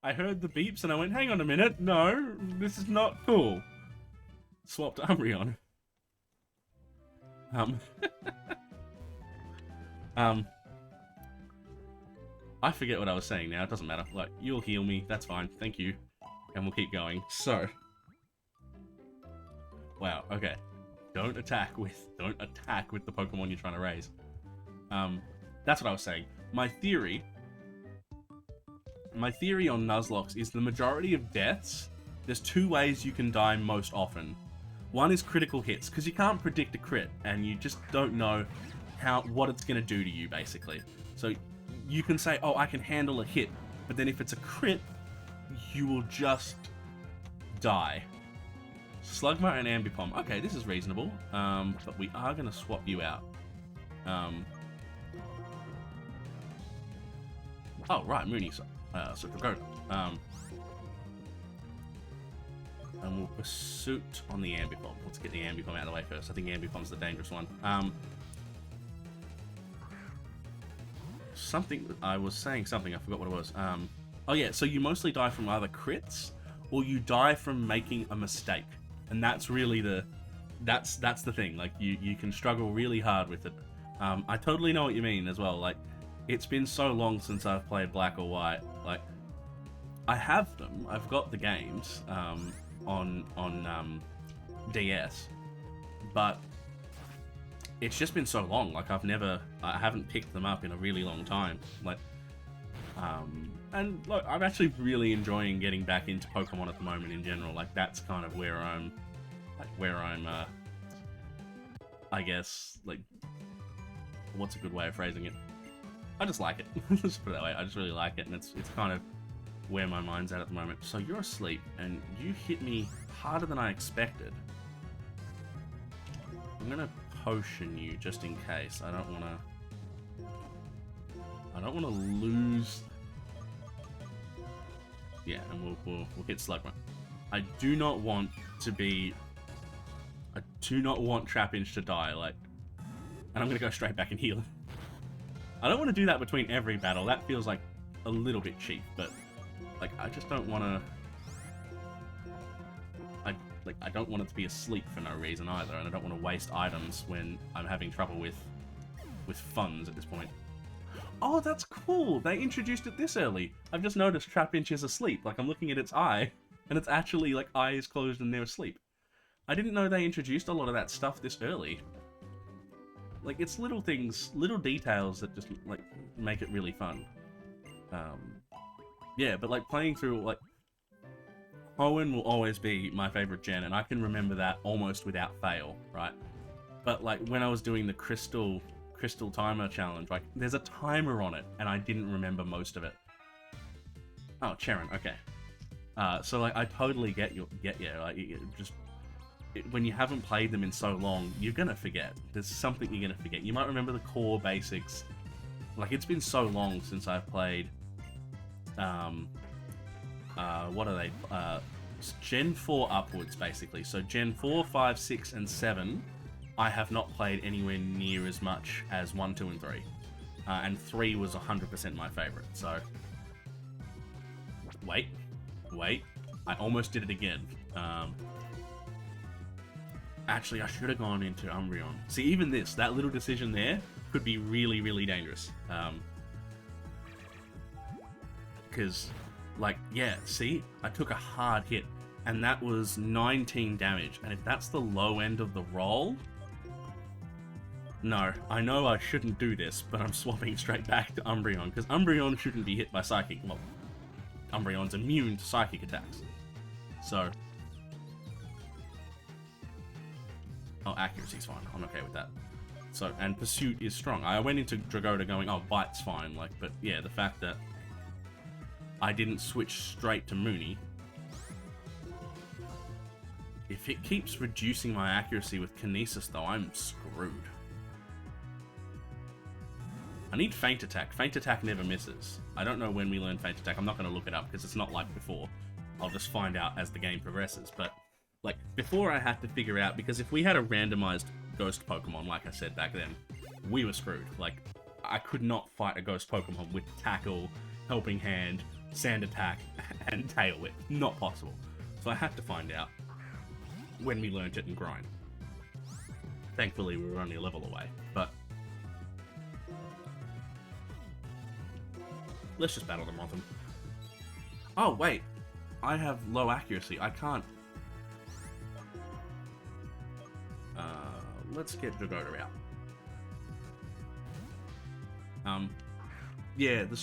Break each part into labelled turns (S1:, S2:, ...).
S1: I heard the beeps and I went, hang on a minute, no, this is not cool. Swapped Umbreon. I forget what I was saying now, it doesn't matter. Like, you'll heal me, that's fine, thank you. And we'll keep going. So. Wow, okay. Don't attack with the Pokemon you're trying to raise. That's what I was saying. My theory on Nuzlocke is the majority of deaths, there's two ways you can die most often. One is critical hits, because you can't predict a crit, and you just don't know what it's going to do to you, basically. So you can say, oh, I can handle a hit, but then if it's a crit, you will just die. Slugma and Ambipom. Okay, this is reasonable, but we are going to swap you out. Oh, right, Mooney, so Dragoda. And we'll Pursuit on the Ambipom. Let's get the Ambipom out of the way first. I think Ambipom's the dangerous one. I was saying something, I forgot what it was. Oh yeah, so you mostly die from either crits, or you die from making a mistake. And that's really that's the thing, like, you can struggle really hard with it. I totally know what you mean as well, like, it's been so long since I've played Black or White, like, I have them, I've got the games, on DS, but it's just been so long, like, I haven't picked them up in a really long time, like, and look, I'm actually really enjoying getting back into Pokemon at the moment in general, like, that's kind of where I'm, I guess, like, what's a good way of phrasing it? I just like it, let's put it that way, I just really like it, and it's kind of where my mind's at the moment. So you're asleep, and you hit me harder than I expected. I'm gonna potion you just in case. I don't wanna lose. Yeah, and we'll hit Slugma. I do not want Trapinch to die, like, and I'm gonna go straight back and heal. I don't want to do that between every battle. That feels like a little bit cheap, but like, I just don't want to. I don't want it to be asleep for no reason either, and I don't want to waste items when I'm having trouble with funds at this point. Oh, that's cool! They introduced it this early. I've just noticed Trapinch is asleep. Like, I'm looking at its eye, and it's actually like eyes closed and they're asleep. I didn't know they introduced a lot of that stuff this early. Like, it's little things, little details that just, like, make it really fun. Yeah, but, like, playing through, like, Hoenn will always be my favorite gen, and I can remember that almost without fail, right? But, like, when I was doing the Crystal Timer Challenge, like, there's a timer on it, and I didn't remember most of it. Oh, Charon, okay. So, like, I totally get you, like, when you haven't played them in so long, you're gonna forget. There's something you're gonna forget. You might remember the core basics. Like, it's been so long since I've played, what are they? Gen 4 upwards, basically. So Gen 4, 5, 6, and 7, I have not played anywhere near as much as 1, 2, and 3. And 3 was 100% my favorite, so... Wait. I almost did it again. Actually, I should have gone into Umbreon. See, even that little decision there, could be really, really dangerous. Because, like, yeah, see? I took a hard hit, and that was 19 damage. And if that's the low end of the roll... No, I know I shouldn't do this, but I'm swapping straight back to Umbreon, because Umbreon shouldn't be hit by Psychic. Well, Umbreon's immune to Psychic attacks. So... Oh, accuracy's fine. I'm okay with that. So, and Pursuit is strong. I went into Dragoda going, oh, Bite's fine, like, but yeah, the fact that I didn't switch straight to Mooney. If it keeps reducing my accuracy with Kinesis, though, I'm screwed. I need Feint Attack. Feint Attack never misses. I don't know when we learn Feint Attack. I'm not going to look it up, because it's not like before. I'll just find out as the game progresses, but... Like, before I had to figure out, because if we had a randomized ghost Pokemon, like I said back then, we were screwed. Like, I could not fight a ghost Pokemon with Tackle, Helping Hand, Sand Attack, and Tail Whip. Not possible. So I had to find out when we learnt it and grind. Thankfully, we were only a level away, but let's just battle them off them. Oh, wait. I have low accuracy. I can't. Let's get Dragoda out. Yeah, the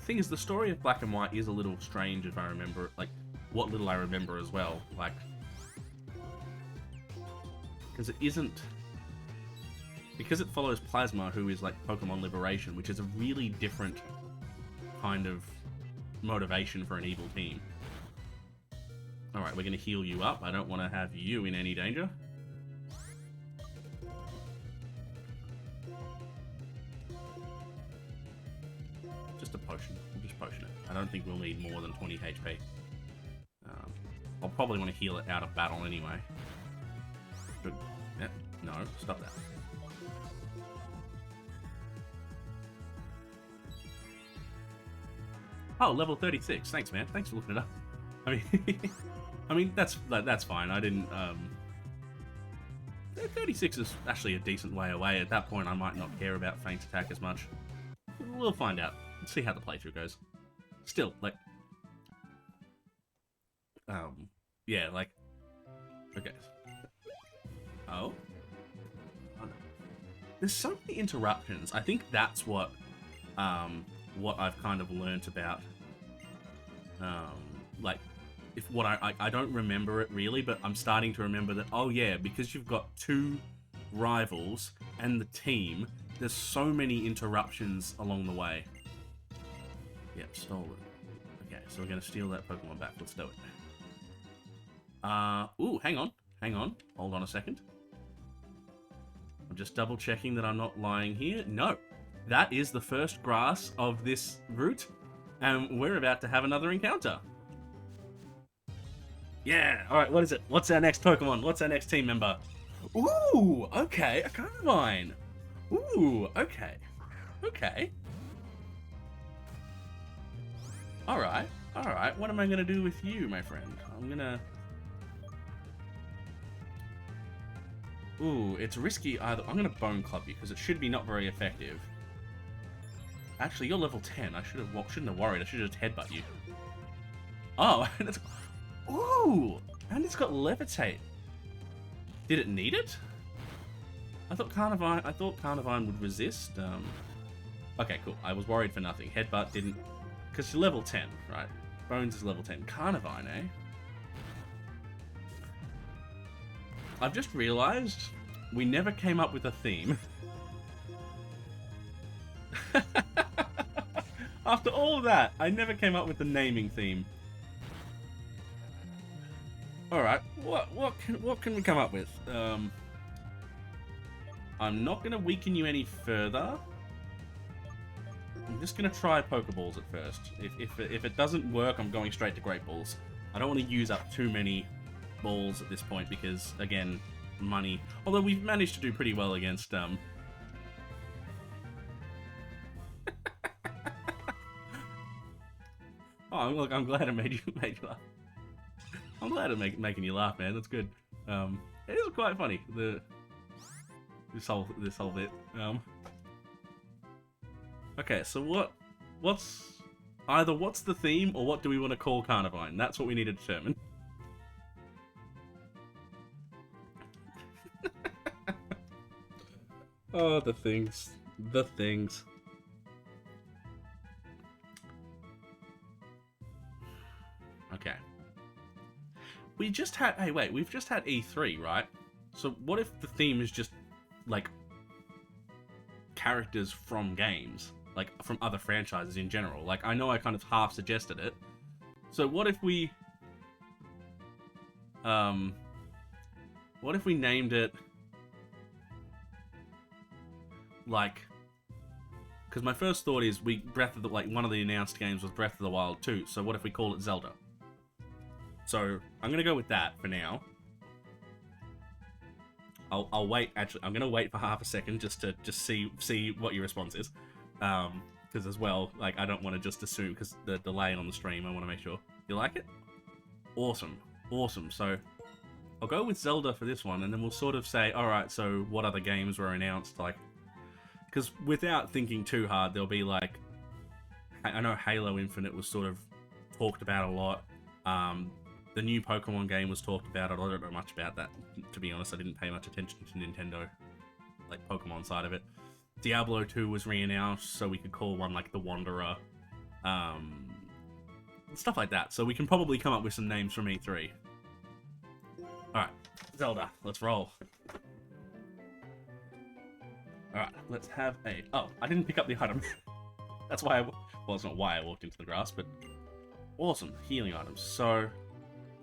S1: thing is, the story of Black and White is a little strange if I remember it. Like, what little I remember as well. Like, because it isn't. Because it follows Plasma, who is like Pokemon Liberation, which is a really different kind of motivation for an evil team. Alright, we're going to heal you up. I don't want to have you in any danger. Just a potion. We'll just potion it. I don't think we'll need more than 20 HP. I'll probably want to heal it out of battle anyway. Good. Yeah, no, stop that. Oh, level 36. Thanks, man. Thanks for looking it up. I mean, that's fine. I didn't. 36 is actually a decent way away. At that point, I might not care about Feint Attack as much. We'll find out. Let's see how the playthrough goes. Still, like, yeah, like, okay. Oh, no. There's so many interruptions. I think that's what I've kind of learnt about, like, if what I don't remember it really, but I'm starting to remember that, oh yeah, because you've got two rivals and the team, there's so many interruptions along the way. Yep, stole it. Okay, so we're gonna steal that Pokemon back. Let's do it. Ooh, hang on. Hold on a second. I'm just double checking that I'm not lying here. No, that is the first grass of this route, and we're about to have another encounter. Yeah, alright, what is it? What's our next Pokemon? What's our next team member? Ooh, okay, a Carnivine. Ooh, okay. Okay. Alright, what am I gonna do with you, my friend? I'm gonna... Ooh, it's risky either. I'm gonna Bone Club you, because it should be not very effective. Actually, you're level 10. I shouldn't have worried. I should have just headbutt you. Oh, and it's... Ooh! And it's got Levitate. Did it need it? I thought Carnivine would resist. Okay, cool. I was worried for nothing. Headbutt didn't... Because you're level 10, right? Bones is level 10. Carnivine, eh? I've just realized we never came up with a theme. After all of that, I never came up with the naming theme. Alright, what can we come up with? I'm not gonna weaken you any further. I'm just gonna try Pokeballs at first. If it doesn't work, I'm going straight to Great Balls. I don't want to use up too many balls at this point because, again, money. Although we've managed to do pretty well against Oh, look! I'm glad it made you laugh. I'm glad it making you laugh, man. That's good. It is quite funny. This whole bit. Okay, so what's the theme or what do we want to call Carnivine? That's what we need to determine. Oh, the things. Okay. We've just had E3, right? So what if the theme is just, like, characters from games? Like, from other franchises in general? Like, I know I kind of half suggested it. So what if we... what if we named it... Like... Because my first thought is one of the announced games was Breath of the Wild 2, so what if we call it Zelda? So, I'm gonna go with that for now. I'll wait, actually, I'm gonna wait for half a second just to see what your response is. because as well, like, I don't want to just assume, because the delay on the stream, I want to make sure. You like it? Awesome. Awesome. So, I'll go with Zelda for this one, and then we'll sort of say, alright, so what other games were announced, like, because without thinking too hard, there'll be, like, I know Halo Infinite was sort of talked about a lot. The new Pokemon game was talked about. I don't know much about that, to be honest. I didn't pay much attention to Nintendo, like, Pokemon side of it. Diablo 2 was re-announced, so we could call one, like, The Wanderer. Stuff like that. So we can probably come up with some names from E3. Alright, Zelda, let's roll. Alright, let's have a... Oh, I didn't pick up the item. That's why well, it's not why I walked into the grass, but... Awesome, healing items. So...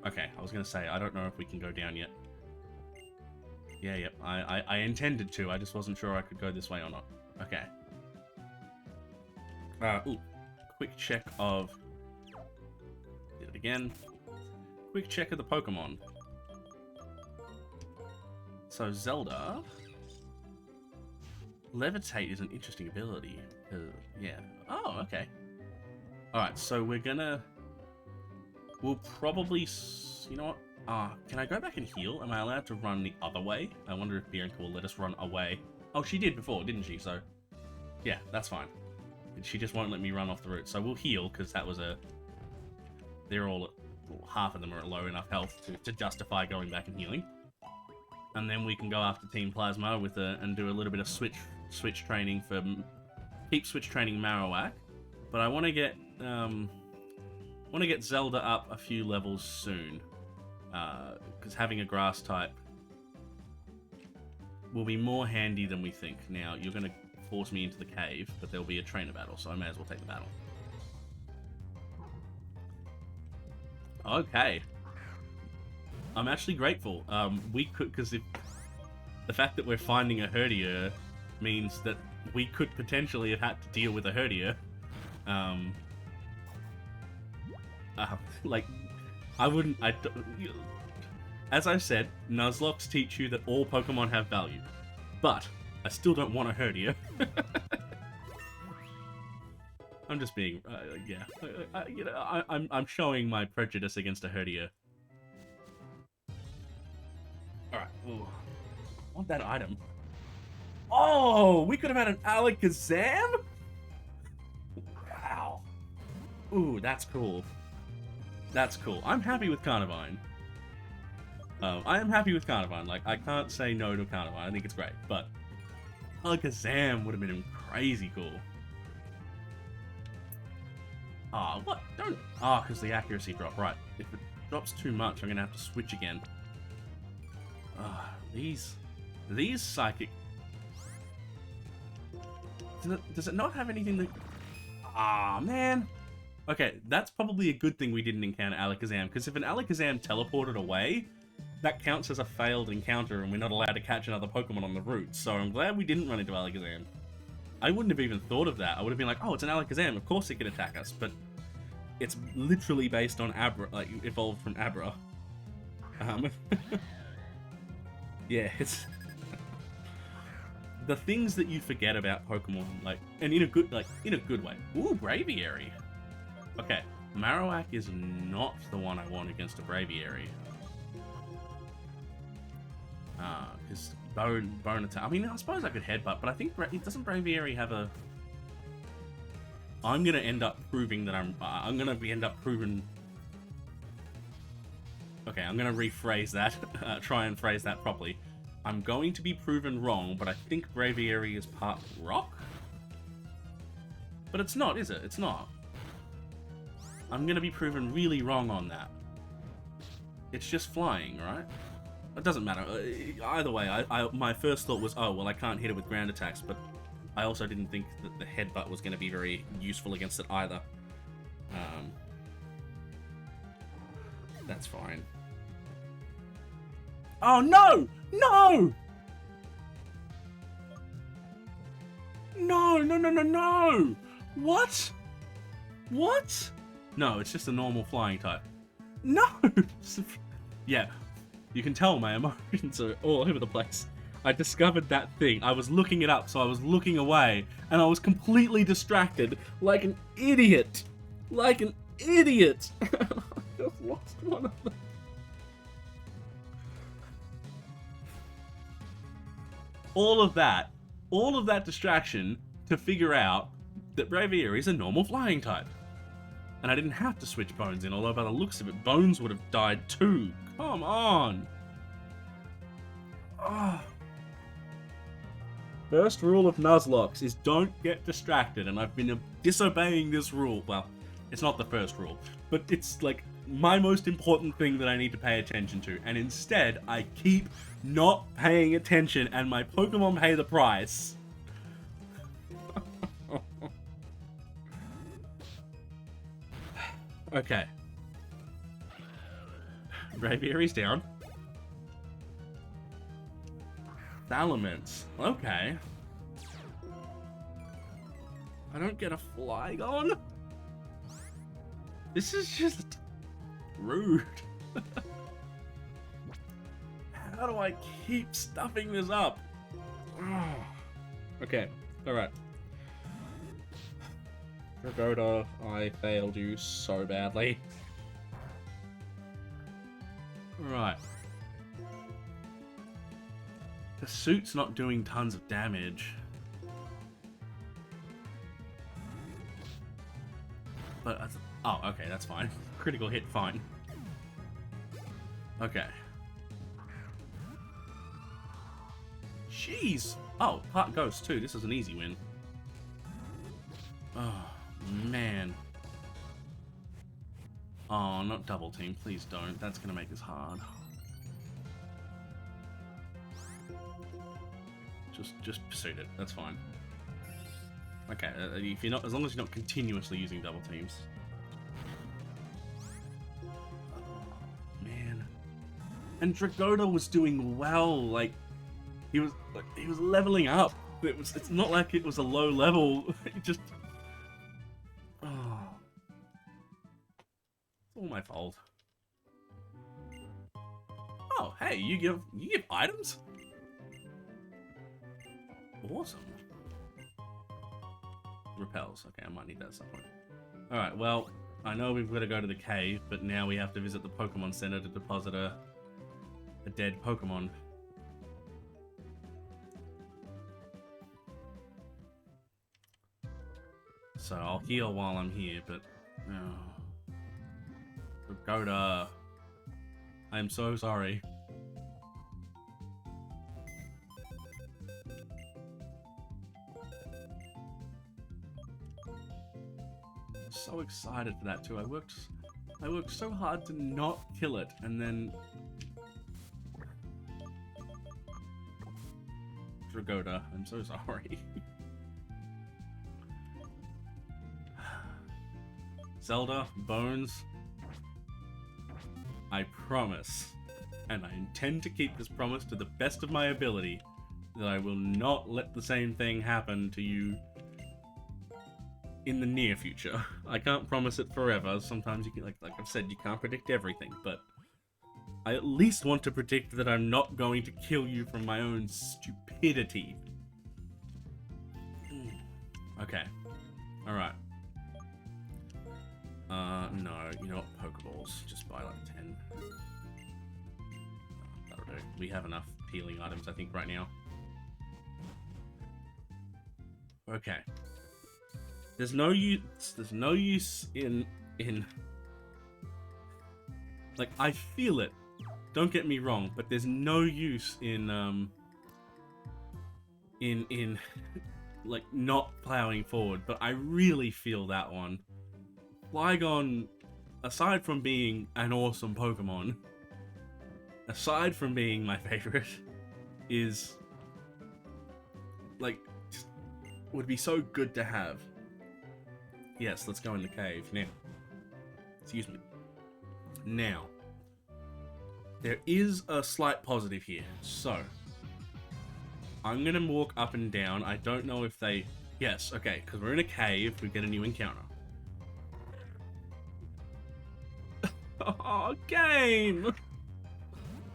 S1: Okay, I was going to say, I don't know if we can go down yet. Yeah, yep, I intended to, I just wasn't sure I could go this way or not. Okay. Ooh, quick check of... Did it again. Quick check of the Pokemon. So, Zelda... Levitate is an interesting ability. Yeah. Oh, okay. Alright, so we're gonna... We'll probably... You know what? Can I go back and heal? Am I allowed to run the other way? I wonder if Bianca will let us run away. Oh, she did before, didn't she? So, yeah, that's fine. She just won't let me run off the route. So we'll heal, because that was a... They're all... Well, half of them are at low enough health to justify going back and healing. And then we can go after Team Plasma with and do a little bit of switch training for... Keep switch training Marowak. But I want to get... Zelda up a few levels soon. Because having a grass type will be more handy than we think. Now, you're going to force me into the cave, but there'll be a trainer battle, so I may as well take the battle. Okay. I'm actually grateful. We could, because the fact that we're finding a Herdier means that we could potentially have had to deal with a Herdier. Like, as I said, Nuzlockes teach you that all Pokemon have value. But, I still don't want a Herdier. I'm just being, yeah. You know, I'm showing my prejudice against a Herdier. Alright, ooh. I want that item. Oh, we could have had an Alakazam? Wow. Ooh, that's cool. That's cool. I'm happy with Carnivine. I am happy with Carnivine. Like, I can't say no to Carnivine. I think it's great. But Alakazam would have been crazy cool. Ah, what? Don't... Ah, because the accuracy drop. Right. If it drops too much, I'm going to have to switch again. These psychic... Does it not have anything that... Ah, man. Okay, that's probably a good thing we didn't encounter Alakazam, because if an Alakazam teleported away, that counts as a failed encounter and we're not allowed to catch another Pokemon on the route. So I'm glad we didn't run into Alakazam. I wouldn't have even thought of that. I would have been like, oh, it's an Alakazam, of course it could attack us, but it's literally based on Abra, like, evolved from Abra. Yeah, it's... the things that you forget about Pokemon, like, and in a good way. Ooh, Braviary. Okay, Marowak is not the one I want against a Braviary. Because bone attack. I mean, I suppose I could headbutt, but I think doesn't Braviary have a... I'm gonna end up proving that I'm gonna end up proving... Okay, I'm gonna rephrase that. Try and phrase that properly. I'm going to be proven wrong, but I think Braviary is part rock? But it's not, is it? It's not. I'm gonna be proven really wrong on that. It's just flying, right? It doesn't matter. Either way, my first thought was, oh, well, I can't hit it with ground attacks, but I also didn't think that the headbutt was going to be very useful against it either. That's fine. Oh, no! No! No, no, no, no, no! What? What? No, it's just a normal flying type. No! Yeah, you can tell my emotions are all over the place. I discovered that thing. I was looking it up, so I was looking away, and I was completely distracted, like an idiot. Like an idiot. I just lost one of them. All of that distraction to figure out that Braviary is a normal flying type. And I didn't have to switch Bones in, although by the looks of it, Bones would have died too. Come on. Oh. First rule of Nuzlocke is don't get distracted, and I've been disobeying this rule. Well, it's not the first rule, but it's like my most important thing that I need to pay attention to, and instead I keep not paying attention and my Pokemon pay the price. Okay. Braviary's down. Salamence. Okay. I don't get a Flygon? This is just rude. How do I keep stuffing this up? Okay, alright. Dragoda, I failed you so badly. Right. The suit's not doing tons of damage. But, oh, okay, that's fine. Critical hit, fine. Okay. Jeez! Oh, Part Ghost too. This is an easy win. Oh, man. Oh, not double team. Please don't. That's gonna make this hard. Just pursued it. That's fine. Okay, if you're not, as long as you're not continuously using double teams. Oh, man. And Dragoda was doing well. Like he was leveling up. It's not like it was a low level. It just. Oh. It's all my fault. Oh, hey, you give items? Awesome. Repels. Okay, I might need that at some point. Alright, well, I know we've got to go to the cave, but now we have to visit the Pokemon Center to deposit a dead Pokemon. So I'll heal while I'm here, but... Oh. Dragoda. I am so sorry. So excited for that too. I worked so hard to not kill it, and then Dragoda, I'm so sorry. Zelda, Bones, I promise, and I intend to keep this promise to the best of my ability, that I will not let the same thing happen to you in the near future. I can't promise it forever. Sometimes you can, like I've said, you can't predict everything, but I at least want to predict that I'm not going to kill you from my own stupidity. Okay. Alright. No, you know what? Pokeballs. Just buy like 10. That'll do. We have enough healing items, I think, right now. Okay. There's no use in like, I feel it, don't get me wrong, but there's no use in like not plowing forward, but I really feel that one. Flygon, aside from being an awesome Pokemon, aside from being my favorite, is like, just would be so good to have. Yes, let's go in the cave now. Excuse me. Now, there is a slight positive here. So, I'm going to walk up and down. I don't know if they... Yes, okay, because we're in a cave, we get a new encounter. Oh, game!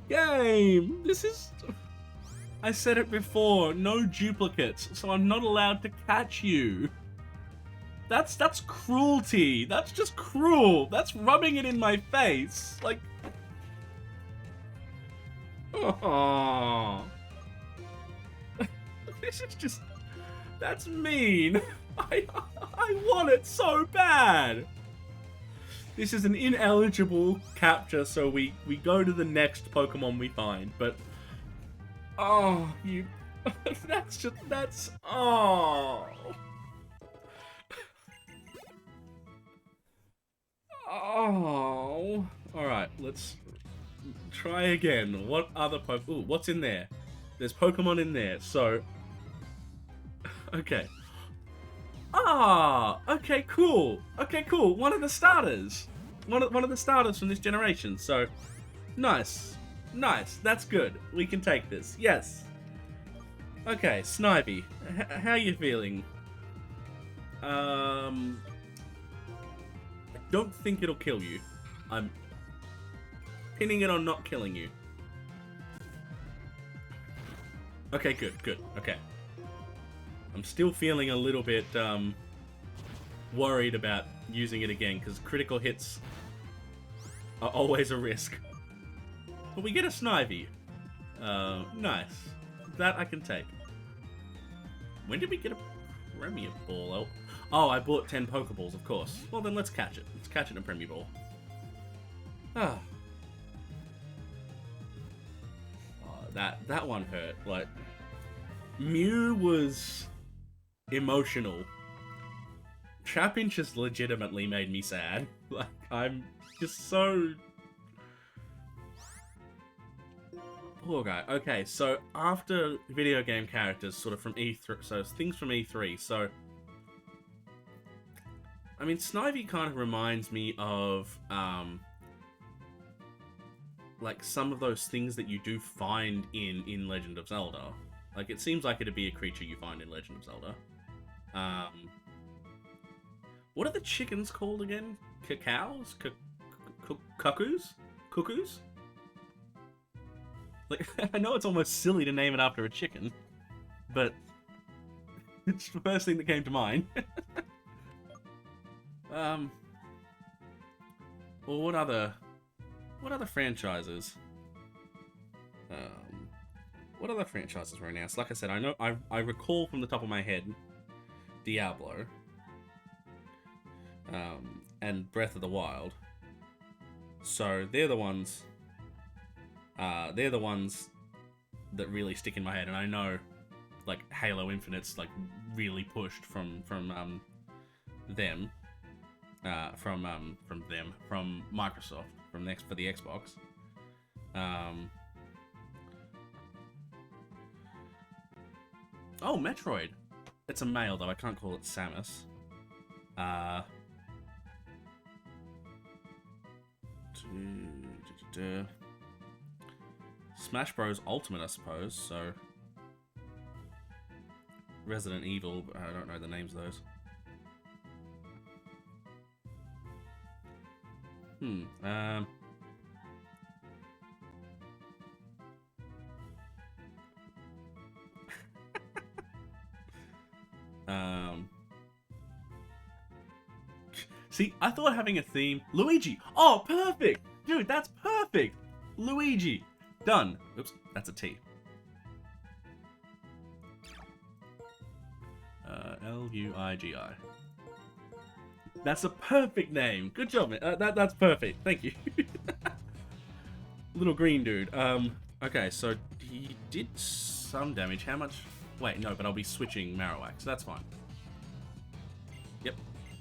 S1: Game! This is... I said it before, no duplicates, so I'm not allowed to catch you. That's cruelty. That's just cruel. That's rubbing it in my face. Like, oh, this is just, that's mean. I want it so bad. This is an ineligible capture, so we go to the next Pokemon we find, but oh, you, that's, oh. Oh, alright, let's try again. What other Ooh, what's in there? There's Pokemon in there, so... Okay. Ah, okay, cool. Okay, cool. One of the starters. One of the starters from this generation, so... Nice. Nice, that's good. We can take this. Yes. Okay, Snivy. How you feeling? Don't think it'll kill you. I'm pinning it on not killing you. Okay, good, okay. I'm still feeling a little bit, worried about using it again, because critical hits are always a risk. But we get a Snivy. Nice. That I can take. When did we get a Premier Ball? Oh, I bought 10 Pokeballs, of course. Well, then let's catch it. Let's catch it in Premier Ball. Ah. Oh, that one hurt. Like, Mew was emotional. Trapinch just legitimately made me sad. Like, I'm just so... Poor guy. Okay, so after video game characters, sort of from E3, so things from E3, so... I mean, Snivy kind of reminds me of, like, some of those things that you do find in Legend of Zelda. Like, it seems like it'd be a creature you find in Legend of Zelda. What are the chickens called again? Cacaos? Cuckoos? Cuckoos? Like, I know it's almost silly to name it after a chicken, but it's the first thing that came to mind. Well, what other franchises? What other franchises were announced? Like I said, I recall from the top of my head Diablo, and Breath of the Wild. So they're the ones that really stick in my head, and I know, like, Halo Infinite's like really pushed from them. From Microsoft, for the Xbox. Oh, Metroid. It's a male though. I can't call it Samus. Smash Bros. Ultimate, I suppose. So Resident Evil. I don't know the names of those. See, I thought having a theme... Luigi! Oh, perfect! Dude, that's perfect! Luigi! Done. Oops, that's a T. Luigi. That's a perfect name. Good job, man. That's perfect. Thank you. Little green dude. Okay, so he did some damage. How much? Wait, no, but I'll be switching Marowak, so that's fine. Yep.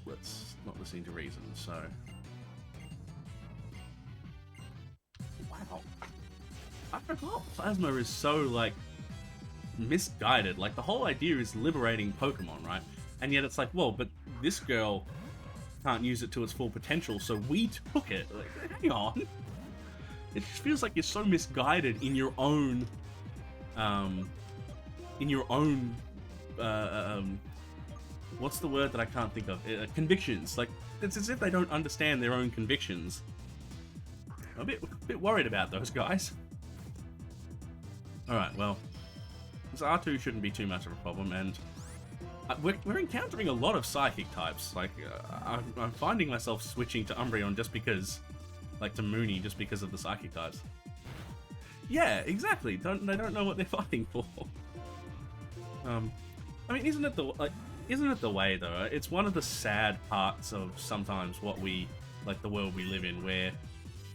S1: Let's not listen to reason, so... Wow. I forgot Plasma is so, like, misguided. Like, the whole idea is liberating Pokemon, right? And yet it's like, well, but this girl can't use it to its full potential, so we took it. Like, hang on. It just feels like you're so misguided in your own, what's the word that I can't think of? Convictions. Like, it's as if they don't understand their own convictions. I'm a bit worried about those guys. Alright, well, R2 shouldn't be too much of a problem, and we're encountering a lot of psychic types. Like, I'm finding myself switching to Umbreon just because, like, to Mooney just because of the psychic types. Yeah, exactly. They don't know what they're fighting for. I mean, isn't it the way though? It's one of the sad parts of sometimes what we, like, the world we live in, where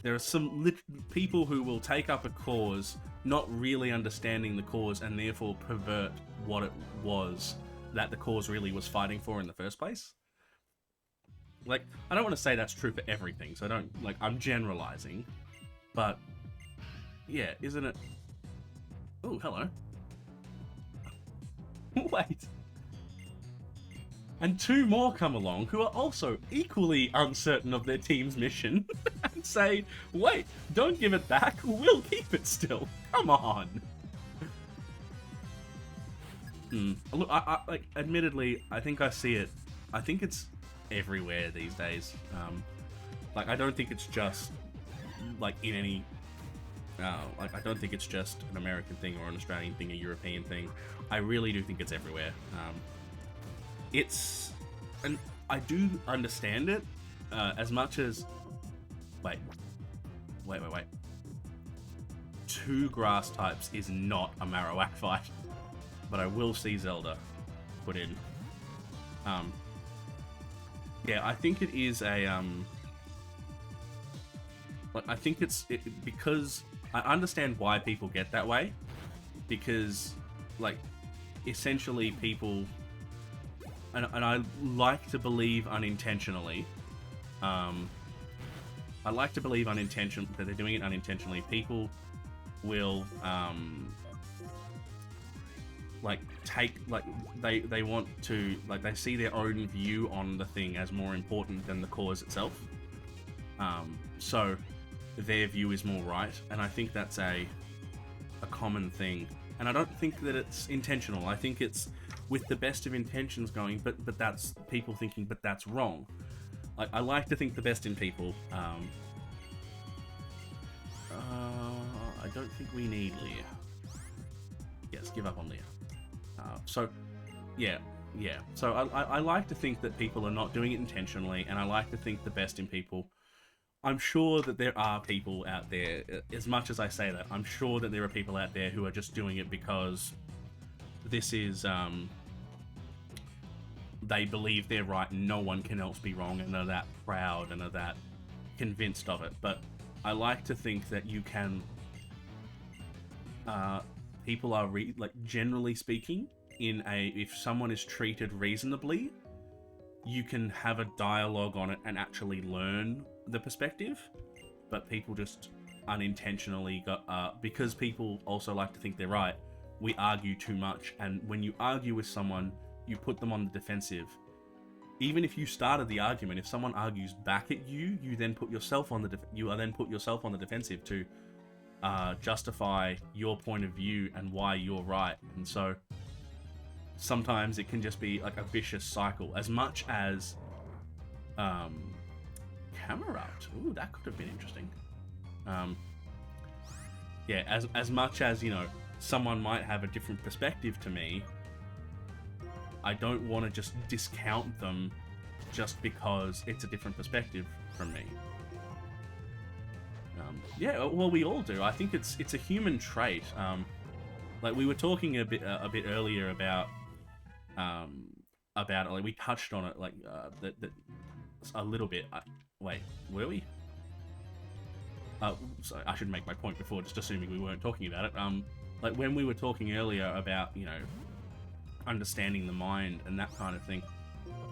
S1: there are some people who will take up a cause, not really understanding the cause, and therefore pervert what it was that the cause really was fighting for in the first place. Like, I don't want to say that's true for everything, so I'm generalizing, but yeah, isn't it? Oh, hello. Wait. And two more come along who are also equally uncertain of their team's mission and say, wait, don't give it back, we'll keep it still. Come on. Look, like, admittedly, I think I see it. I think it's everywhere these days. Like, I don't think it's just, like, in any... like, I don't think it's just an American thing or an Australian thing, a European thing. I really do think it's everywhere. And I do understand it, as much as... Wait. 2 grass types is not a Marowak fight. But I will see Zelda put in. Yeah, I think it is a... Like, I think it's... because I understand why people get that way. Because, like, essentially people... And I like to believe unintentionally. I like to believe that they're doing it unintentionally. People will, like, they want to, like, they see their own view on the thing as more important than the cause itself. So their view is more right, and I think that's a common thing. And I don't think that it's intentional. I think it's with the best of intentions going, but that's people thinking, but that's wrong. Like, I like to think the best in people. I don't think we need Leah. Yes, give up on Leah. So, yeah. So I like to think that people are not doing it intentionally, and I like to think the best in people. I'm sure that there are people out there, as much as I say that, I'm sure that there are people out there who are just doing it because this is, they believe they're right and no one can else be wrong, and are that proud and are that convinced of it. But I like to think that you can, people are, like, generally speaking, if someone is treated reasonably, you can have a dialogue on it and actually learn the perspective. But people just unintentionally because people also like to think they're right, we argue too much, and when you argue with someone, you put them on the defensive. Even if you started the argument, if someone argues back at you, you then put yourself on the defensive to justify your point of view and why you're right. And so sometimes it can just be like a vicious cycle. As much as Camerupt, ooh, that could have been interesting. Yeah, as much as, you know, someone might have a different perspective to me, I don't want to just discount them just because it's a different perspective from me. Yeah, well, we all do. I think it's a human trait. Like, we were talking a bit earlier about like, we touched on it, like, that a little bit. Wait, were we? So I should make my point before just assuming we weren't talking about it. Like, when we were talking earlier about, you know, understanding the mind and that kind of thing,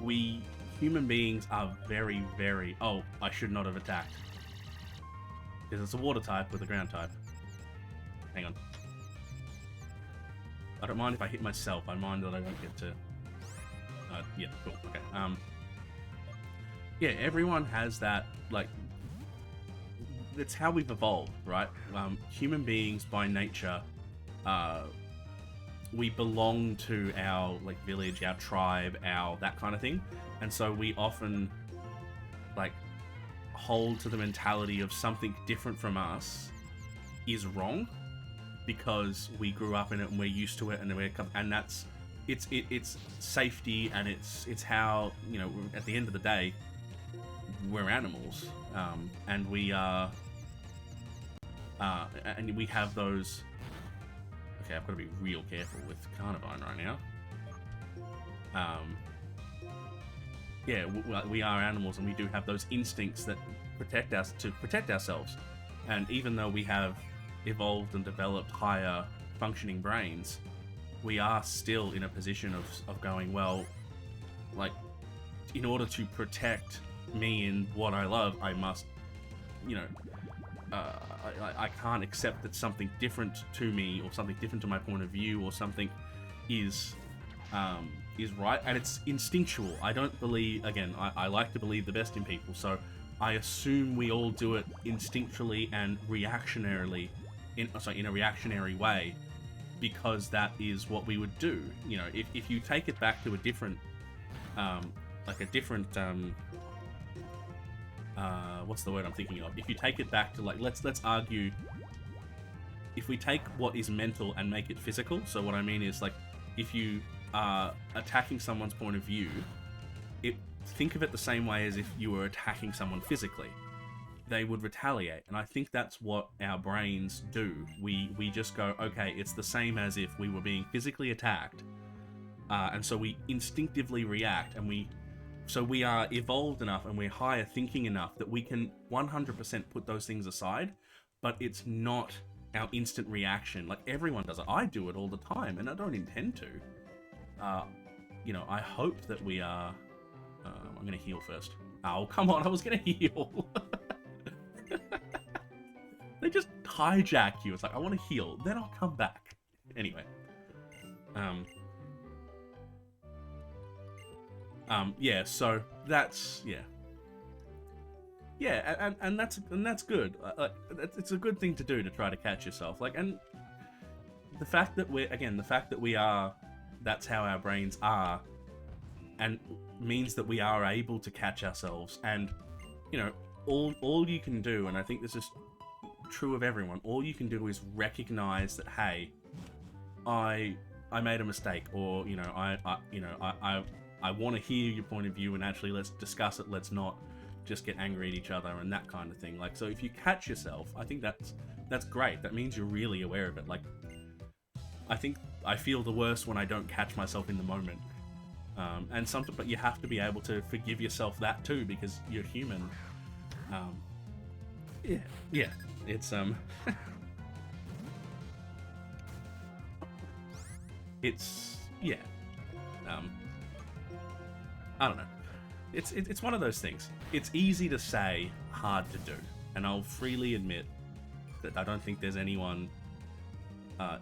S1: we human beings are very, very... Oh, I should not have attacked. Because it's a water type with a ground type. Hang on. I don't mind if I hit myself. I mind that I won't get to... yeah, cool, okay. Yeah, everyone has that, like... That's how we've evolved, right? Human beings, by nature, we belong to our, like, village, our tribe, that kind of thing. And so we often, like, hold to the mentality of something different from us is wrong. because we grew up in it and we're used to it, and that's it's safety, and it's how, you know, at the end of the day, we're animals, and we are and we have those. Okay, I've got to be real careful with Carnivine right now. Yeah, we are animals, and we do have those instincts that protect us, to protect ourselves. And even though we have evolved and developed higher functioning brains, we are still in a position of going, well, like, in order to protect me and what I love, I must, you know, I can't accept that something different to me, or something different to my point of view, or something is right, and it's instinctual. I don't believe, again, I like to believe the best in people, so I assume we all do it instinctually and reactionarily, in a reactionary way, because that is what we would do. You know, if you take it back to a different, what's the word I'm thinking of? If you take it back to, like, let's argue, if we take what is mental and make it physical. So what I mean is, like, if you are attacking someone's point of view, think of it the same way as if you were attacking someone physically. They would retaliate, and I think that's what our brains do. We just go, okay, it's the same as if we were being physically attacked, and so we instinctively react, and we are evolved enough, and we're higher thinking enough that we can 100% put those things aside, but it's not our instant reaction. Like, everyone does it. I do it all the time, and I don't intend to. You know, I hope that we are... I'm going to heal first. Oh, come on, I was going to heal. They just hijack you. It's like, I want to heal, then I'll come back. Anyway. Yeah, so that's... Yeah. Yeah, and that's good. It's a good thing to do, to try to catch yourself. Like, and the fact that we are... That's how our brains are, and means that we are able to catch ourselves. And, you know, all you can do, and I think this is true of everyone, all you can do is recognize that, hey, I made a mistake, or, you know, I want to hear your point of view, and actually let's discuss it. Let's not just get angry at each other and that kind of thing. Like, so if you catch yourself, I think that's great. That means you're really aware of it. Like, I think I feel the worst when I don't catch myself in the moment. But you have to be able to forgive yourself that too, because you're human. Yeah, it's it's yeah. I don't know. It's one of those things. It's easy to say, hard to do, and I'll freely admit that I don't think there's anyone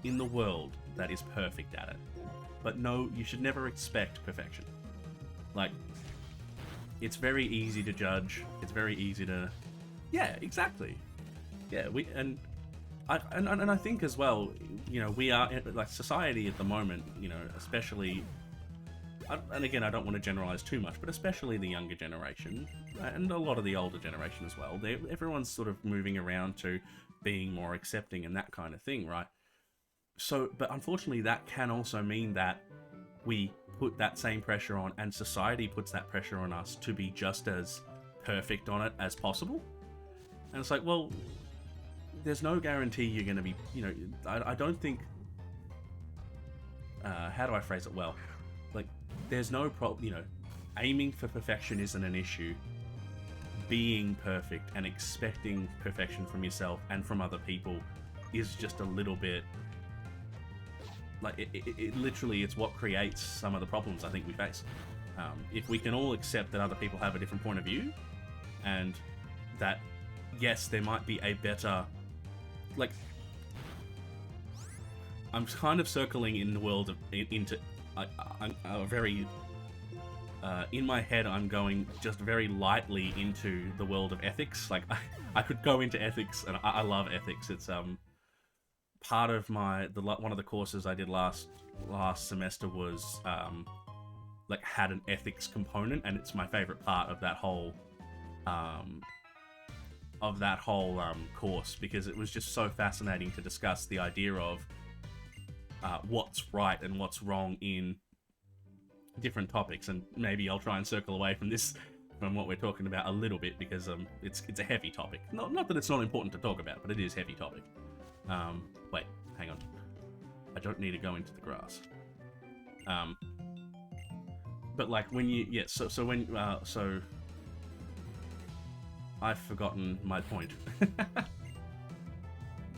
S1: in the world that is perfect at it. But no, you should never expect perfection. Like, it's very easy to judge. It's very easy to... Yeah, exactly. Yeah, I think as well, you know, we are, like, society at the moment, you know, especially... And again, I don't want to generalize too much, but especially the younger generation, and a lot of the older generation as well, everyone's sort of moving around to being more accepting and that kind of thing, right? So, but unfortunately, that can also mean that we put that same pressure on, and society puts that pressure on us to be just as perfect on it as possible. And it's like, well, there's no guarantee you're going to be, you know, I don't think, how do I phrase it well? Like, there's no problem, you know, aiming for perfection isn't an issue. Being perfect and expecting perfection from yourself and from other people is just a little bit... Like, it literally, it's what creates some of the problems I think we face. If we can all accept that other people have a different point of view, and that, yes, there might be a better... Like, I'm kind of circling in the world of... into a very... in my head, I'm going just very lightly into the world of ethics. Like, I could go into ethics, and I love ethics. It's... part of one of the courses I did last semester was like, had an ethics component, and it's my favorite part of that whole that whole course, because it was just so fascinating to discuss the idea of what's right and what's wrong in different topics. And maybe I'll try and circle away from this, from what we're talking about a little bit, because it's a heavy topic. Not that it's not important to talk about, but it is a heavy topic. Wait, hang on. I don't need to go into the grass. But like when you, yeah, so when, so I've forgotten my point.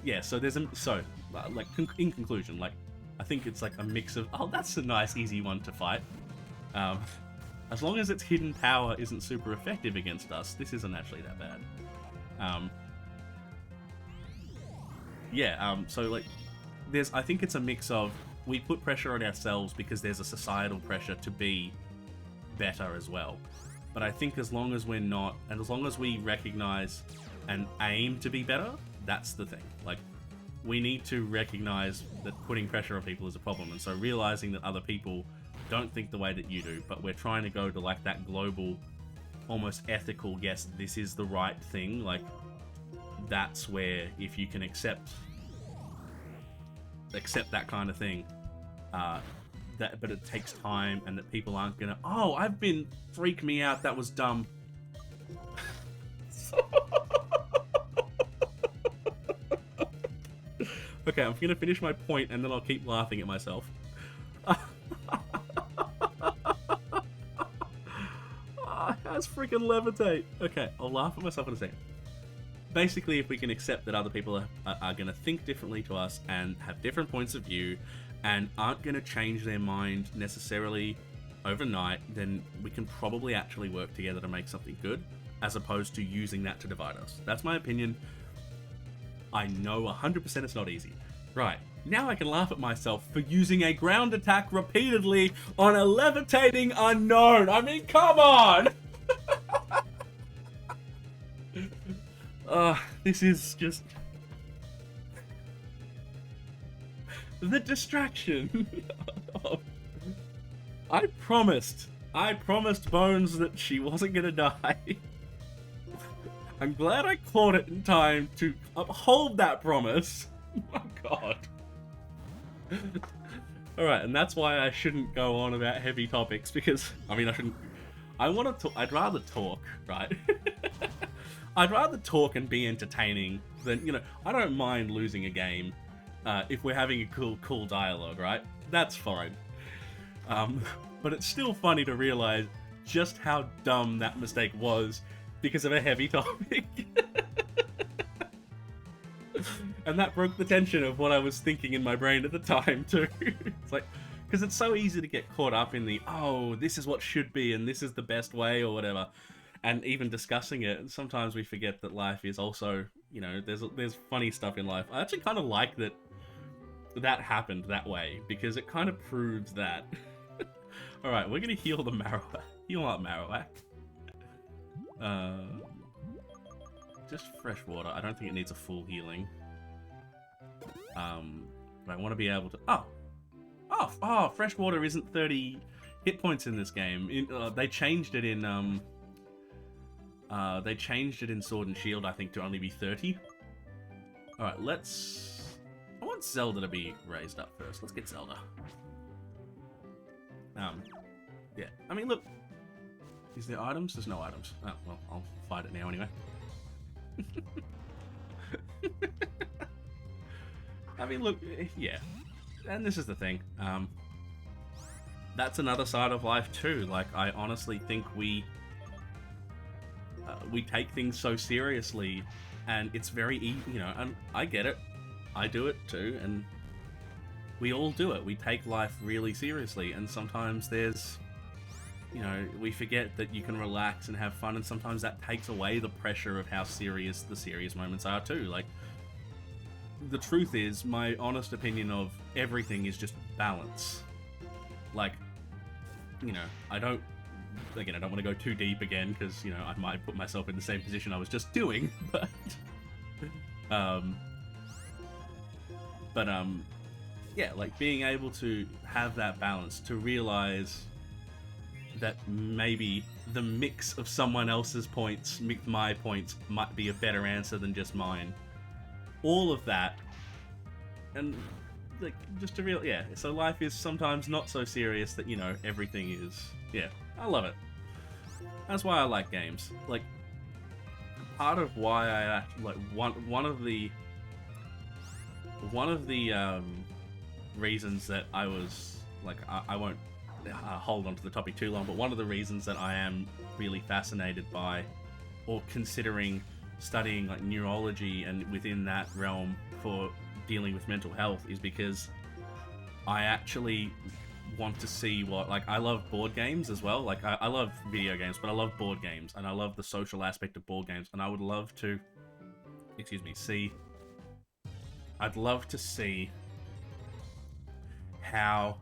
S1: Yeah, so there's like in conclusion, like I think it's like a mix of, oh, that's a nice easy one to fight. As long as its hidden power isn't super effective against us, this isn't actually that bad. Yeah, so like I think it's a mix of, we put pressure on ourselves because there's a societal pressure to be better as well. But I think as long as we're not, and as long as we recognize and aim to be better, that's the thing. Like, we need to recognize that putting pressure on people is a problem, and so realizing that other people don't think the way that you do, but we're trying to go to like that global, almost ethical, yes, this is the right thing, like, that's where, if you can accept that kind of thing, but it takes time, and that people aren't gonna, oh, freak me out, that was dumb. Okay, I'm gonna finish my point and then I'll keep laughing at myself. That's freaking levitate. Okay, I'll laugh at myself in a second. Basically, if we can accept that other people are gonna think differently to us and have different points of view and aren't gonna change their mind necessarily overnight, then we can probably actually work together to make something good, as opposed to using that to divide us. That's my opinion. I know 100% it's not easy. Right, now I can laugh at myself for using a ground attack repeatedly on a levitating unknown. I mean, come on! This is just... the distraction. I promised Bones that she wasn't gonna die. I'm glad I caught it in time to uphold that promise. Oh my god. Alright, and that's why I shouldn't go on about heavy topics, because, I mean, I'd rather talk, right? I'd rather talk and be entertaining than, you know, I don't mind losing a game if we're having a cool dialogue, right? That's fine. But it's still funny to realize just how dumb that mistake was because of a heavy topic. And that broke the tension of what I was thinking in my brain at the time too. It's like, because it's so easy to get caught up in the, oh, this is what should be and this is the best way or whatever, and even discussing it. And sometimes we forget that life is also, you know, there's funny stuff in life. I actually kind of like that happened that way, because it kind of proves that. All right, we're gonna heal the Marowak. Heal up Marowak. Just fresh water. I don't think it needs a full healing. But I want to be able to. Oh, fresh water isn't 30 hit points in this game. They changed it in Sword and Shield, I think, to only be 30. All right, I want Zelda to be raised up first. Let's get Zelda. Yeah. I mean, look. Is there items? There's no items. Oh, well, I'll fight it now anyway. I mean, look, yeah. And this is the thing. That's another side of life too. Like, I honestly think we take things so seriously, and it's very easy, you know, and I get it. I do it too, and we all do it. We take life really seriously, and sometimes there's, you know, we forget that you can relax and have fun, and sometimes that takes away the pressure of how serious the serious moments are too. Like, the truth is, my honest opinion of everything is just balance. Like, you know, I don't want to go too deep again, because, you know, I might put myself in the same position I was just doing, but yeah, like, being able to have that balance, to realize that maybe the mix of someone else's points, my points, might be a better answer than just mine. All of that, and like just a real, yeah. So life is sometimes not so serious that, you know, everything is. Yeah, I love it. That's why I like games. Like, part of why I like one of the reasons that I was like, I won't hold on to the topic too long, but one of the reasons that I am really fascinated by or considering studying like neurology and within that realm for dealing with mental health is because I actually want to see what, like, I love board games as well. Like, I love video games, but I love board games, and I love the social aspect of board games, and I would love to, I'd love to see how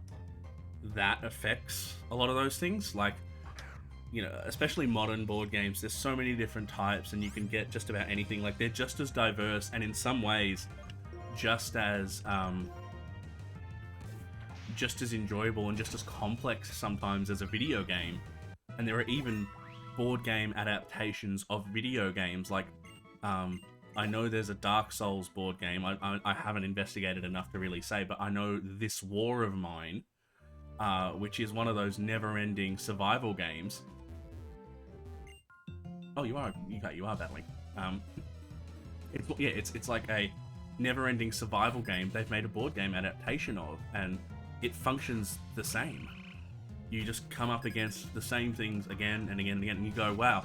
S1: that affects a lot of those things. Like, you know, especially modern board games, there's so many different types, and you can get just about anything. Like, they're just as diverse, and in some ways, just as enjoyable and just as complex sometimes as a video game. And there are even board game adaptations of video games. Like, I know there's a Dark Souls board game. I haven't investigated enough to really say, but I know This War of Mine, which is one of those never-ending survival games. Oh, you are battling. It's like a never-ending survival game they've made a board game adaptation of, and it functions the same. You just come up against the same things again and again and again, and you go, wow.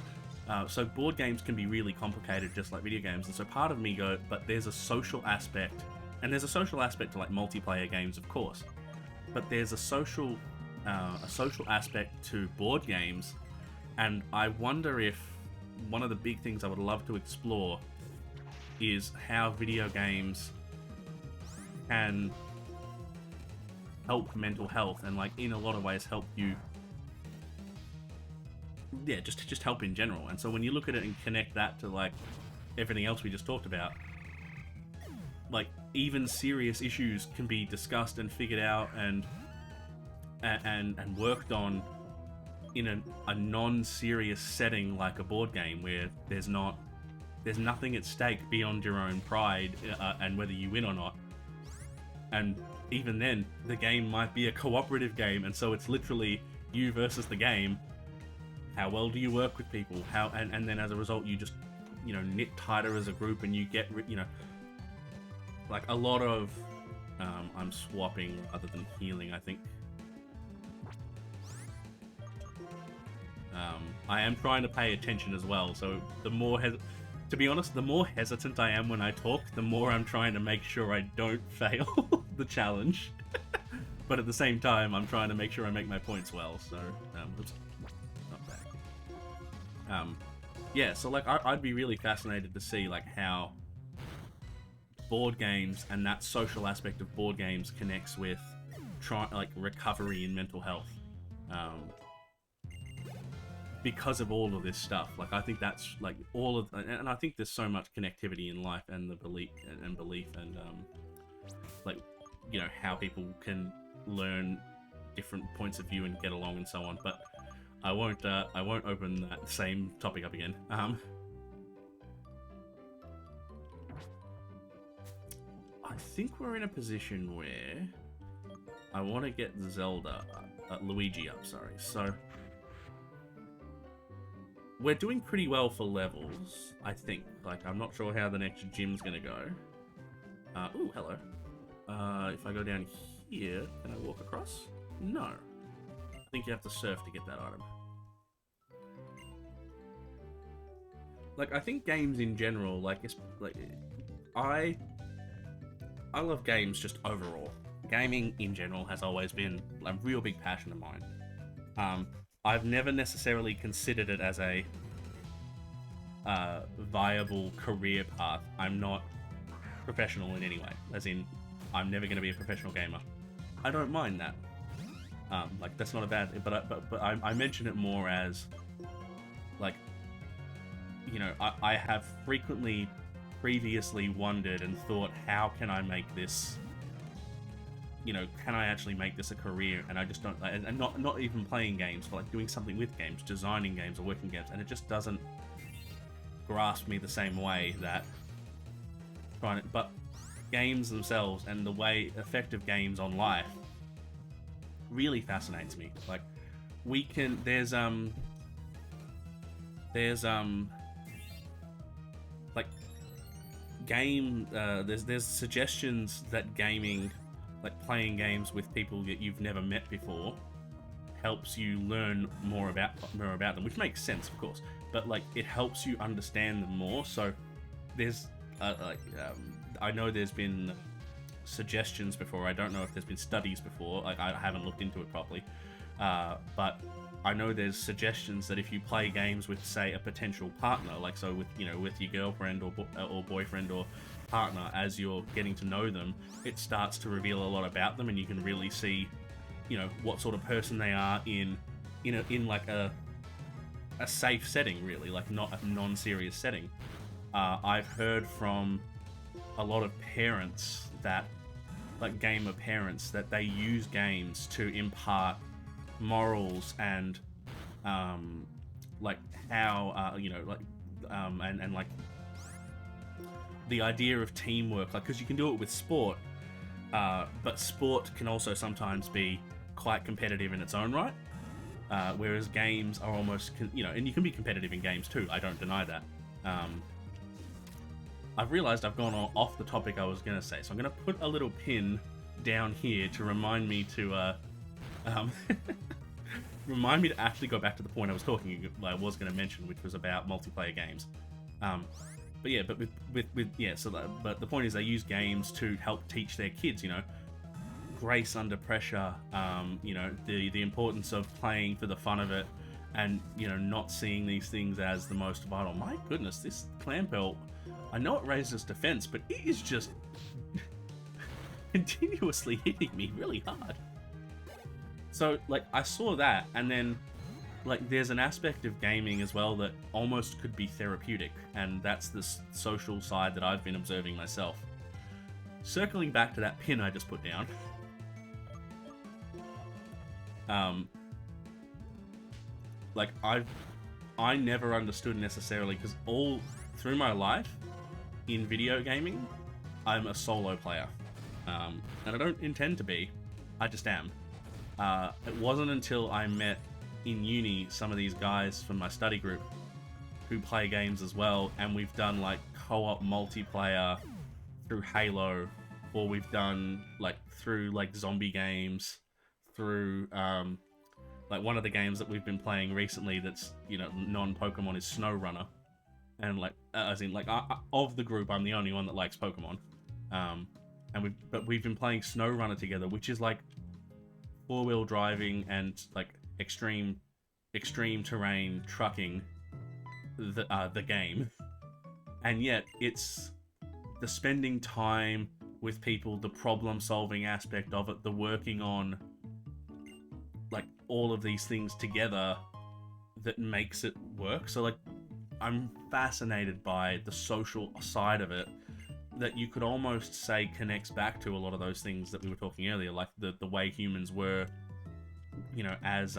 S1: So board games can be really complicated, just like video games. And so part of me go, but there's a social aspect, and there's a social aspect to like multiplayer games, of course. But there's a social aspect to board games, and I wonder if one of the big things I would love to explore is how video games can help mental health, and like in a lot of ways help you, yeah, just help in general. And so when you look at it and connect that to like everything else we just talked about, like even serious issues can be discussed and figured out and worked on in a non-serious setting like a board game, where there's nothing at stake beyond your own pride and whether you win or not. And even then, the game might be a cooperative game, and so it's literally you versus the game. How well do you work with people? And then as a result, you just, you know, knit tighter as a group, and you get, you know, like a lot of, I'm swapping other than healing, I think. I am trying to pay attention as well, so the more, to be honest, the more hesitant I am when I talk, the more I'm trying to make sure I don't fail the challenge. But at the same time, I'm trying to make sure I make my points well, so, oops, not bad. Yeah, so like, I'd be really fascinated to see like how board games and that social aspect of board games connects with like recovery and mental health. Because of all of this stuff, like I think that's like all of, and I think there's so much connectivity in life, and the belief and like, you know, how people can learn different points of view and get along and so on. But I won't open that same topic up again. I think we're in a position where I want to get Luigi up, sorry. So we're doing pretty well for levels, I think. Like, I'm not sure how the next gym's gonna go. Ooh, hello. If I go down here, can I walk across? No. I think you have to surf to get that item. Like, I think games in general, like, it's, like, I love games just overall. Gaming in general has always been a real big passion of mine. I've never necessarily considered it as a viable career path. I'm not professional in any way, as in, I'm never going to be a professional gamer. I don't mind that. Like, that's not a bad thing, but I mention it more as, like, you know, I have frequently previously wondered and thought, how can I make this you know, can I actually make this a career? And I just don't, and not even playing games, but like doing something with games, designing games or working games, and it just doesn't grasp me the same way that trying to, but games themselves and the way effective games on life really fascinates me. Like we can, there's like game, there's suggestions that gaming, like playing games with people that you've never met before, helps you learn more about them, which makes sense, of course. But like it helps you understand them more. So there's I know there's been suggestions before. I don't know if there's been studies before. Like I haven't looked into it properly, but I know there's suggestions that if you play games with, say, a potential partner, like so with, you know, with your girlfriend or boyfriend or partner, as you're getting to know them, it starts to reveal a lot about them, and you can really see, you know, what sort of person they are in like a safe setting, really, like not a non-serious setting. I've heard from a lot of parents that, like gamer parents, that they use games to impart morals and like how you know, like and like the idea of teamwork, like because you can do it with sport, but sport can also sometimes be quite competitive in its own right, whereas games are almost, you know, and you can be competitive in games too, I don't deny that. I've realized I've gone off the topic I was going to say, so I'm going to put a little pin down here to remind me to remind me to actually go back to the point I was going to mention, which was about multiplayer games. But yeah, but with yeah, so but the point is they use games to help teach their kids, you know, grace under pressure, you know, the importance of playing for the fun of it, and, you know, not seeing these things as the most vital. My goodness, this clam belt, I know it raises defense, but it is just continuously hitting me really hard. So, like, I saw that, and then, like, there's an aspect of gaming as well that almost could be therapeutic, and that's the social side that I've been observing myself. Circling back to that pin I just put down, like, I never understood necessarily, because all through my life in video gaming, I'm a solo player, and I don't intend to be, I just am. It wasn't until I met in uni some of these guys from my study group who play games as well, and we've done like co-op multiplayer through Halo, or we've done like through like zombie games, through like one of the games that we've been playing recently that's, you know, non-Pokemon is SnowRunner, and like as in like of the group I'm the only one that likes Pokemon, and we've been playing SnowRunner together, which is like four-wheel driving and like extreme terrain trucking, the game, and yet it's the spending time with people, the problem solving aspect of it, the working on like all of these things together that makes it work. So like I'm fascinated by the social side of it, that you could almost say connects back to a lot of those things that we were talking earlier, like the way humans were, you know, as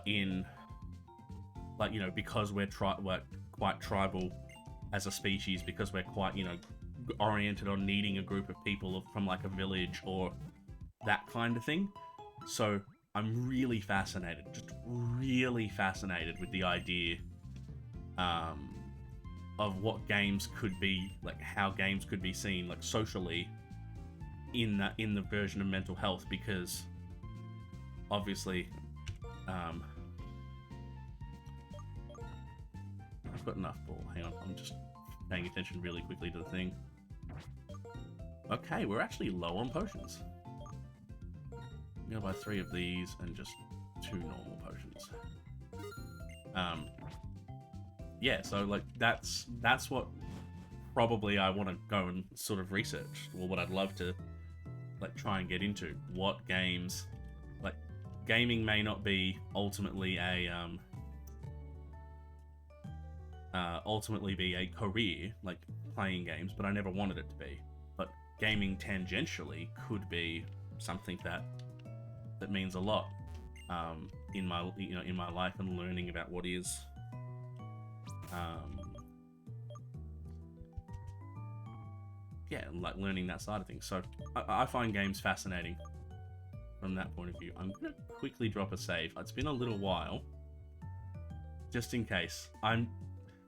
S1: in like, you know, because we're quite tribal as a species, because we're quite, you know, oriented on needing a group of people from like a village or that kind of thing. So I'm really fascinated, just really fascinated with the idea of what games could be, like how games could be seen like socially in the version of mental health, because obviously I've got enough ball. Hang on, I'm just paying attention really quickly to the thing. Okay, we're actually low on potions. I'm gonna buy 3 of these and just 2 normal potions. Yeah, so like that's what probably I want to go and sort of research, or what I'd love to like try and get into. What games, like gaming may not be ultimately a career, like playing games, but I never wanted it to be. But gaming tangentially could be something that means a lot in my in my life and learning about what is yeah, like learning that side of things. So I find games fascinating from that point of view. I'm gonna quickly drop a save. It's been a little while, just in case.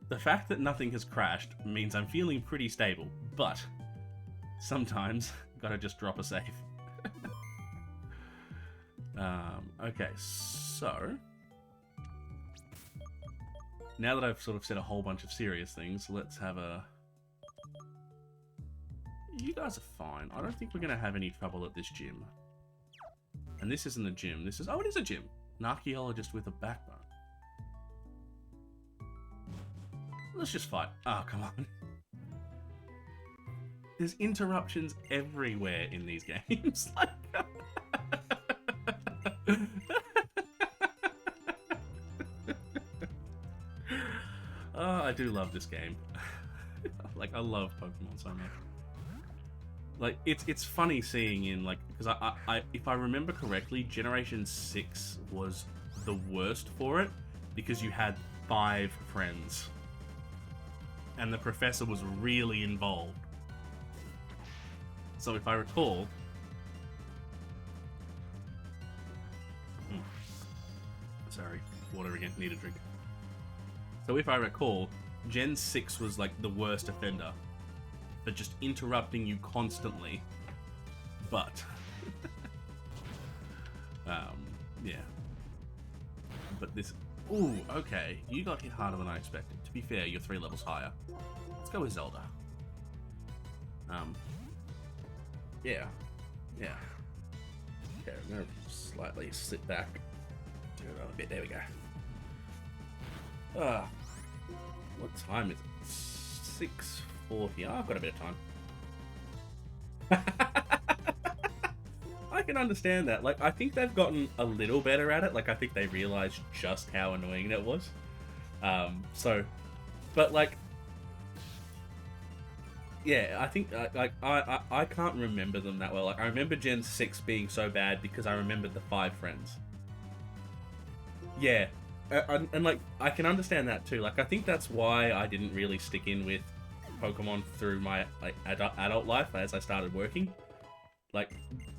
S1: The fact that nothing has crashed means I'm feeling pretty stable, but sometimes gotta just drop a save. Okay, so now that I've sort of said a whole bunch of serious things, let's have a... You guys are fine. I don't think we're gonna have any trouble at this gym. And this isn't a gym. This is... Oh, it is a gym. An archaeologist with a backbone. Let's just fight. Oh, come on. There's interruptions everywhere in these games. Like... Oh, I do love this game. Like, I love Pokemon so much. Like, it's funny seeing in, like, because I if I remember correctly, Generation 6 was the worst for it because you had 5 friends. And the professor was really involved. So if I recall... Sorry, water again, need a drink. So if I recall, Gen 6 was like the worst offender for just interrupting you constantly. But... yeah. But this... Ooh, okay. You got hit harder than I expected. To be fair, you're 3 levels higher. Let's go with Zelda. Yeah. Yeah. Okay, I'm gonna slightly sit back. Do it a bit. There we go. What time is it? 6:40. Oh, I've got a bit of time. I can understand that. Like, I think they've gotten a little better at it. Like, I think they realized just how annoying that was. But like, yeah, I think like I can't remember them that well. Like, I remember Gen 6 being so bad because I remembered the 5 friends. Yeah, and like, I can understand that too. Like, I think that's why I didn't really stick in with Pokemon through my like adult life as I started working. Like,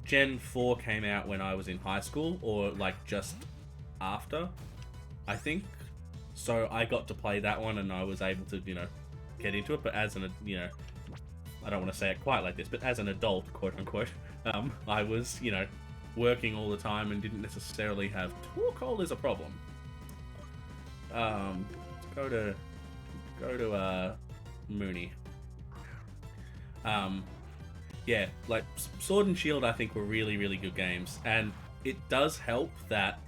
S1: Gen 4 came out when I was in high school, or like just after, I think. So I got to play that one and I was able to, you know, get into it. But as an, you know, I don't want to say it quite like this, but as an adult, quote unquote, I was, you know, working all the time and didn't necessarily have Torkoal as a problem. Go to Mooney. Yeah, like Sword and Shield, I think were really, really good games, and it does help that,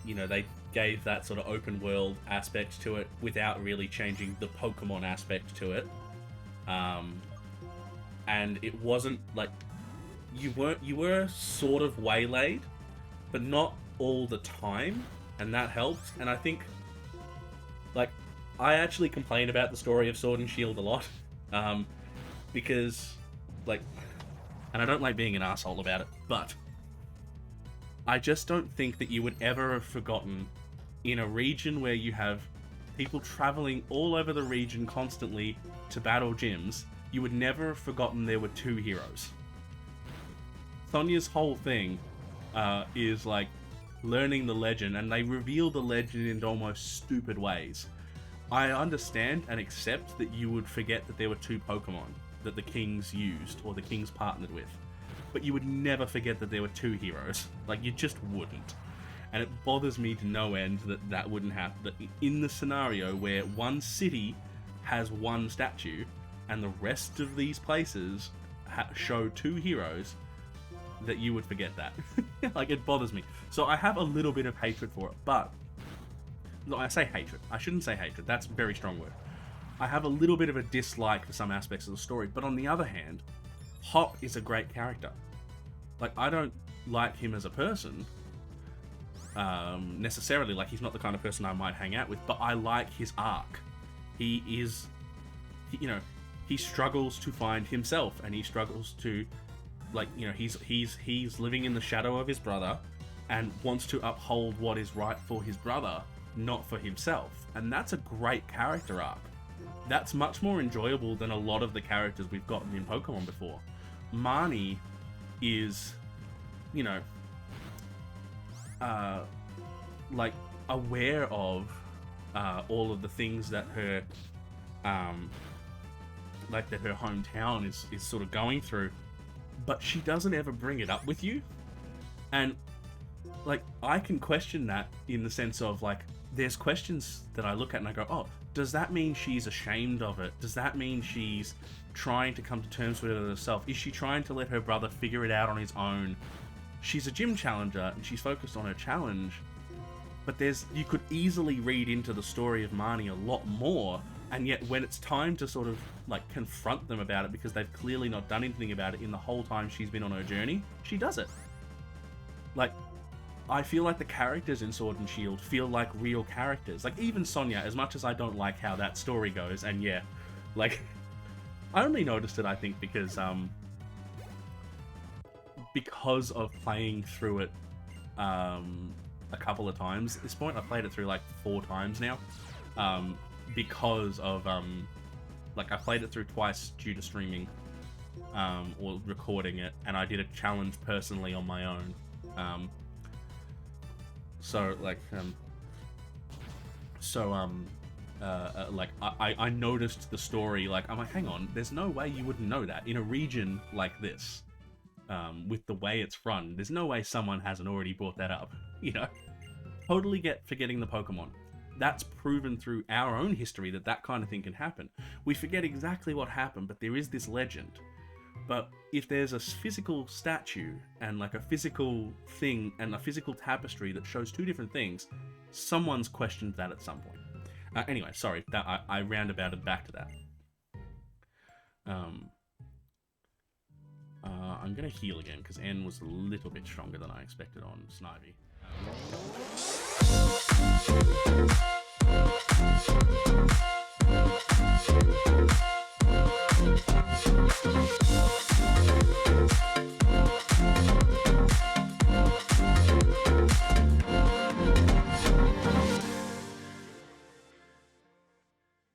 S1: you know, they gave that sort of open world aspect to it without really changing the Pokemon aspect to it. And it wasn't like you were sort of waylaid, but not all the time, and that helped. And I think, like, I actually complain about the story of Sword and Shield a lot, because, like, and I don't like being an asshole about it, but I just don't think that you would ever have forgotten, in a region where you have people traveling all over the region constantly to battle gyms, you would never have forgotten there were 2 heroes. Sonia's whole thing is like learning the legend, and they reveal the legend in almost stupid ways. I understand and accept that you would forget that there were 2 Pokemon that the kings used, or the kings partnered with, but you would never forget that there were 2 heroes. Like, you just wouldn't. And it bothers me to no end that that wouldn't happen. That in the scenario where one city has 1 statue, and the rest of these places show 2 heroes, that you would forget that. Like, it bothers me. So I have a little bit of hatred for it, but... No, I say hatred. I shouldn't say hatred. That's a very strong word. I have a little bit of a dislike for some aspects of the story, but on the other hand, Hop is a great character. Like, I don't like him as a person, necessarily. Like, he's not the kind of person I might hang out with, but I like his arc. He is, you know, he struggles to find himself, and he struggles to, like, you know, he's living in the shadow of his brother and wants to uphold what is right for his brother, not for himself. And that's a great character arc. That's much more enjoyable than a lot of the characters we've gotten in Pokemon before. Marnie is, you know, like, aware of all of the things that her like that her hometown is sort of going through, but she doesn't ever bring it up with you. And like, I can question that in the sense of, like, there's questions that I look at and I go, oh, does that mean she's ashamed of it? Does that mean she's trying to come to terms with it herself? Is she trying to let her brother figure it out on his own? She's a gym challenger and she's focused on her challenge, but you could easily read into the story of Marnie a lot more, and yet when it's time to sort of like confront them about it, because they've clearly not done anything about it in the whole time she's been on her journey, she does it. Like, I feel like the characters in Sword and Shield feel like real characters. Like, even Sonya, as much as I don't like how that story goes, and yeah, like, I only noticed it, I think, because of playing through it a couple of times. At this point, I've played it through like 4 times now, because of like, I played it through twice due to streaming or recording it, and I did a challenge personally on my own. So like, like, I noticed the story. Like, I'm like, hang on, there's no way you wouldn't know that in a region like this, with the way it's run. There's no way someone hasn't already brought that up, you know? Totally get forgetting the Pokemon. That's proven through our own history that kind of thing can happen. We forget exactly what happened, but there is this legend. But if there's a physical statue and like a physical thing and a physical tapestry that shows 2 different things, someone's questioned that at some point. Anyway, sorry, that I roundabouted back to that. I'm gonna heal again because N was a little bit stronger than I expected on Snivy.